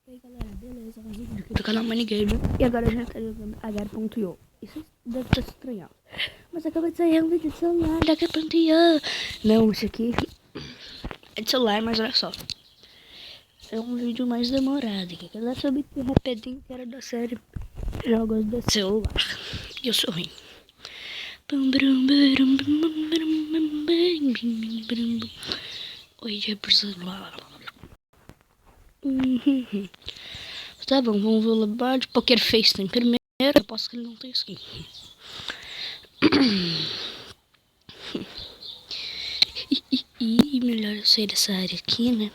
E aí galera, beleza? Mais um vídeo aqui do canal Minigame. E agora a gente tá jogando Agar.io. Isso deve estar estranhado, mas acaba de sair um vídeo de celular da Agar.io. Não, isso aqui é de celular, mas olha só. É um vídeo mais demorado aqui. Eu sabia que rapidinho que era da série Jogos de Celular. E eu sou ruim. Oi, Jefferson. Tá bom, vamos ver o labar de Poker Face em primeiro. Eu posso que ele não tem skin. Melhor eu sair dessa área aqui, né?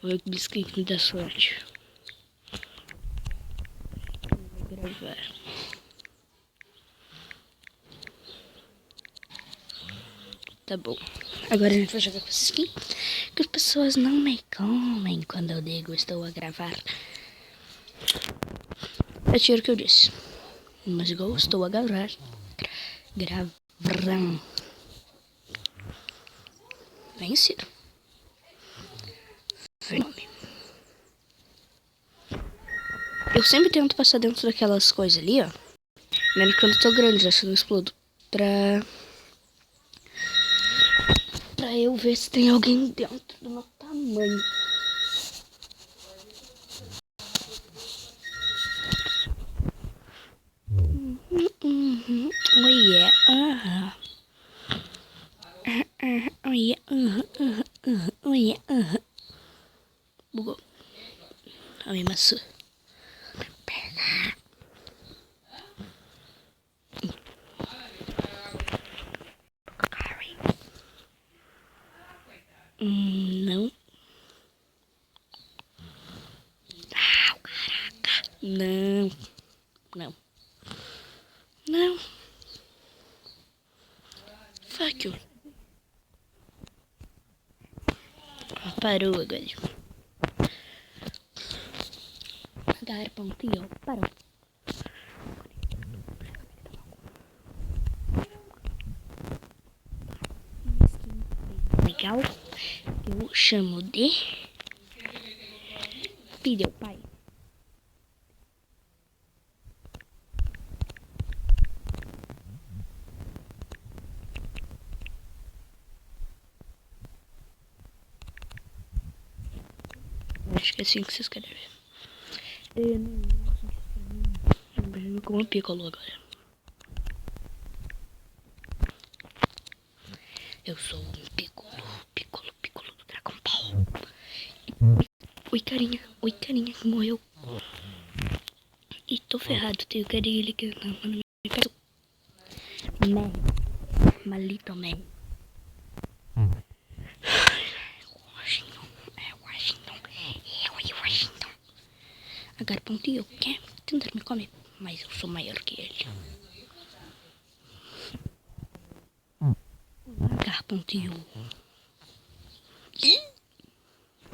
Vou ver que skin que me dá sorte. Vou gravar. Tá bom. Agora a gente vai jogar com essa skin. Que as pessoas não me comem quando eu digo estou a gravar. É tiro que eu disse. Mas igual estou a gravar. Gravrão. Nem Ciro. Eu sempre tento passar dentro daquelas coisas ali, ó. Menos quando eu tô grande, já se não explodo. Pra eu ver se tem alguém dentro do meu tamanho. Oh yeah, oh yeah, oh yeah, Bugou. A minha maçã. Pega. Não. Ah, caraca. Não. Não. Não. Fuck you. Parou agora. Agar.io. Parou. Legal. Eu chamo de PewDiePie. Acho que é assim que se escreve. Eu não como Piccolo agora. Eu sou um Piccolo do Dragon Ball. Oi, carinha que morreu. E tô ferrado, tem o carinha ali que não me pegou. Man, malito man. Washington. Agar.io quer tentar me comer, mas eu sou maior que ele. Agar.io.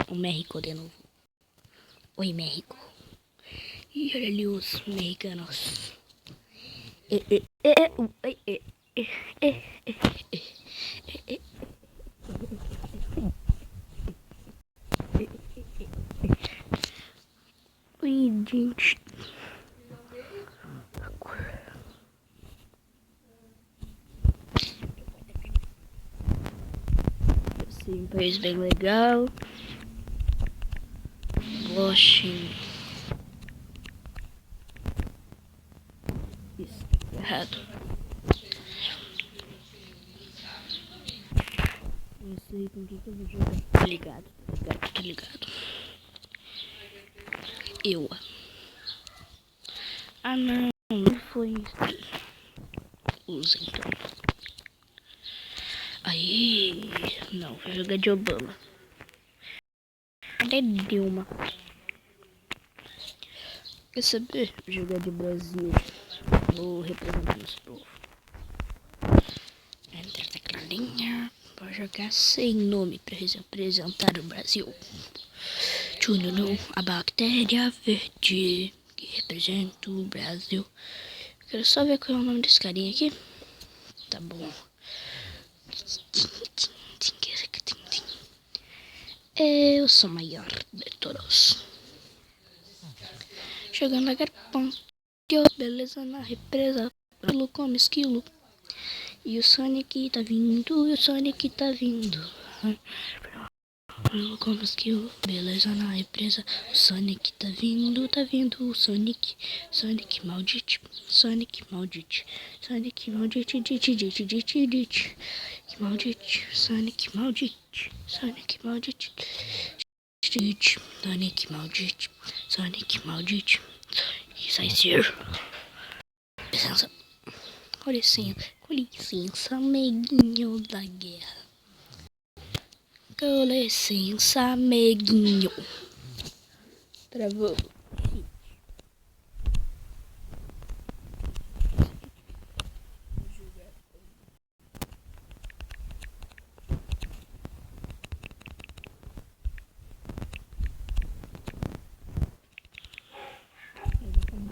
O México de novo. Oi, México. E olha ali os mexicanos. Oi, gente. Esse é um país bem legal. Washington. Isso, errado. Não sei com que eu vou jogar. Tá ligado. Eu. Ah, não foi isso. Usa então. Aí, não, vou jogar de Obama. Até Dilma. Quer saber? Vou jogar de Brasil. Vou representar nosso povo. Entra naquela linha. Vou jogar sem nome para representar o Brasil. Tchununu, a bactéria verde que representa o Brasil. Quero só ver qual é o nome desse carinha aqui. Tá bom. Eu sou maior de todos. Chegando a garpão. Beleza na represa. Esquilo come esquilo. E o Sonic tá vindo. E o Sonic tá vindo. Como esquilo. Beleza na represa. O Sonic tá vindo. Tá vindo. O Sonic. Sonic maldito. Sonic maldito. Sonic maldito. Dit. Que maldito. Sonic maldito. Sonic maldito. Sonic maldito. Sonic maldito. Isso aí, senhor. Licença. Com licença, amiguinho da guerra. Com licença, amiguinho. Travou.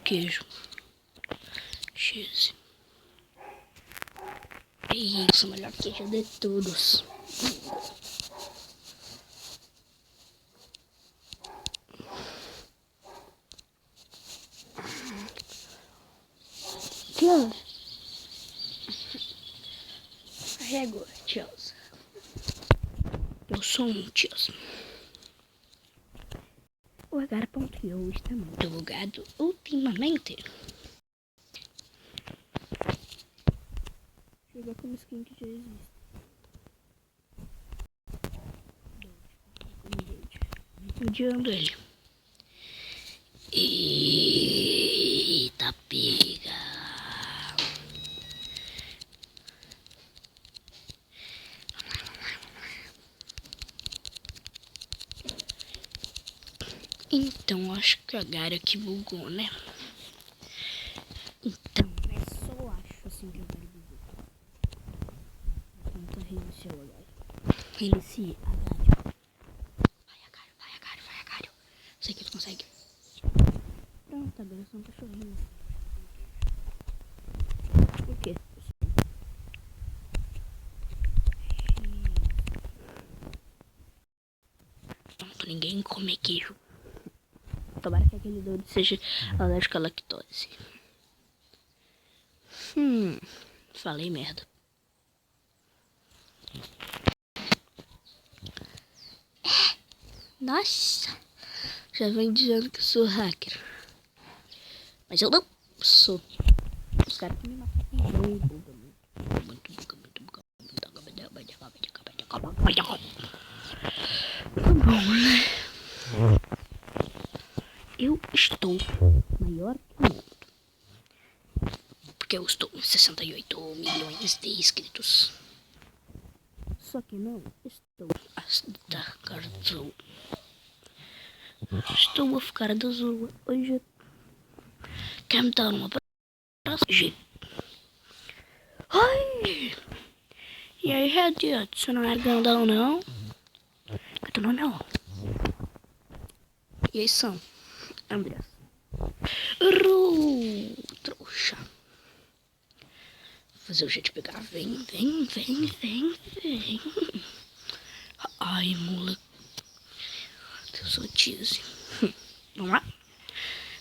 Queijo. Cheese. Isso, o melhor queijo de todos. Tchau. Régua, tchau. Eu sou um tchau. O Agar.io está muito bugado ultimamente. Jogar como skin que já existe. Odiando ele. Eita, pega. Então, acho que a Gara que bugou, né? Então, só acho assim que a Gara bugou. Vou tentar reiniciar o Agar. Reinicie a Gara. Vai, Agar. Sei que tu consegue. Pronto, agora eu sou um cachorrinho. O quê? Pronto, ninguém come queijo. Tomara que aquele doido seja alérgico à lactose. Falei merda. Nossa, já vem dizendo que eu sou hacker. Mas eu não sou. Os caras que me matam. Muito buga. Tá bom, né? Eu estou maior que o mundo. Porque eu estou com 68 milhões de inscritos. Só que não estou a ficar azul. Estou a ficar azul hoje. Quer me dar uma abraço? Ai! E aí, Red, você não é grandão, não? Que teu nome é ó. E aí, Sam? Andrés. Trouxa. Vou fazer o jeito de pegar. Vem. Ai, mula. Eu sou tise. Vamos lá?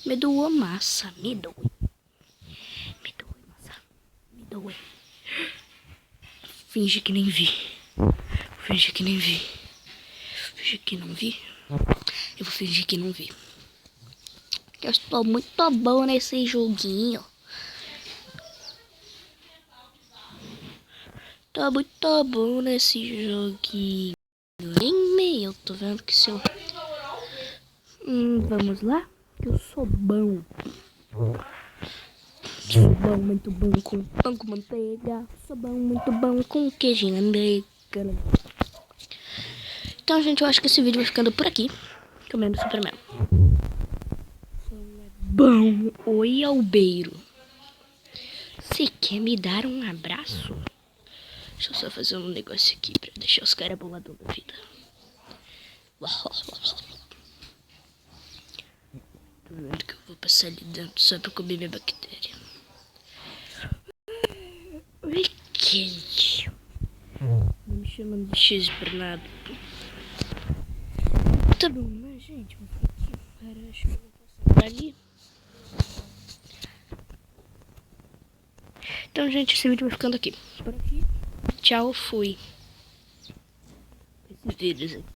Me doou massa. Me doe, massa. Me doe. Finge que nem vi. Finge que não vi. Eu vou fingir que não vi. Eu estou muito bom nesse joguinho. Tô muito bom nesse joguinho. Nem eu tô vendo que se eu... vamos lá? Eu sou bom. Sou bom, muito bom com pão com manteiga. Sou bom, muito bom com queijinho negro. Então, gente, eu acho que esse vídeo vai ficando por aqui. Comendo Superman. Bom, oi, albeiro. Você quer me dar um abraço? Deixa eu só fazer um negócio aqui pra deixar os caras boladão da vida. Tô vendo que eu vou passar ali dentro só pra comer minha bactéria. Oi, queijo. Não me chamando de X por nada. Tá bom, mas gente, vou ficar aqui. Para a chuva passar por ali. Então, gente, esse vídeo vai ficando aqui. Por aqui. Tchau, fui. Esses vídeos aqui.